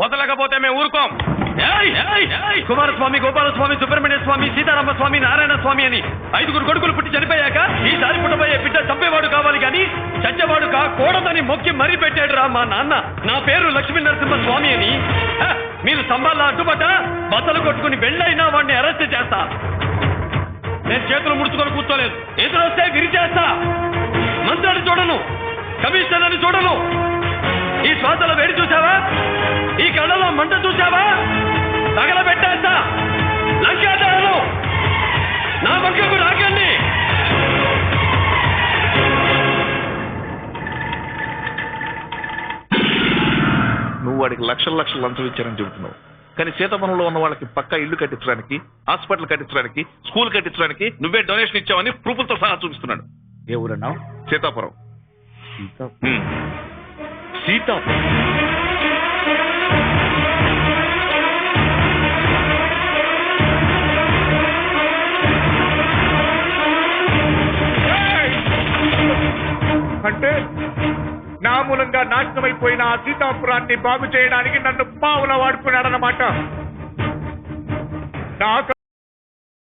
వదలకపోతే మేము ఊరుకోం. కుమారస్వామి, గోపాలస్వామి, సుబ్రహ్మణ్య స్వామి, సీతారామ స్వామి, నారాయణ స్వామి అని 5 కొడుకులు పుట్టి చనిపోయాక ఈసారి పుట్టబోయే బిడ్డ చంపేవాడు కావాలి కానీ చచ్చేవాడు కాకూడదని మొక్కి మరీ పెట్టాడు రా మా నాన్న. నా పేరు లక్ష్మీ నరసింహ స్వామి అని. మీరు స్తంభాల్లో అడ్డుపడ్డ బట్టలు కొట్టుకుని వెళ్ళైనా వాడిని అరెస్ట్ చేస్తా. నేను చేతులు ముడుచుకొని కూర్చోలేదు. ఎదురొస్తే విరిచేస్తా. మంత్రాన్ని చూడను, కమిషనర్ అని చూడను. ఈ శ్వాసలో వేడి చూసావా? ఈ కళ్ళలో మంట చూసావా? తగలబెట్టేస్తా. లంకాదారులు నా పక్కకు రాకండి. నువ్వు వాడికి లక్షల లంచం ఇచ్చారని చెబుతున్నావు, కానీ సీతాపురంలో ఉన్న వాళ్ళకి పక్కా ఇల్లు కట్టించడానికి, హాస్పిటల్ కట్టించడానికి, స్కూల్ కట్టించడానికి నువ్వే డొనేషన్ ఇచ్చావని ప్రూఫ్లతో సహా చూపిస్తున్నాడు. ఏ ఊరన్నావు? సీతాపురం. సీతాపురం అంటే నా మూలంగా నాశనమైపోయిన ఆ సీతాపురాన్ని బాగు చేయడానికి నన్ను పావులా వాడుకున్నాడన్నమాట. నాకు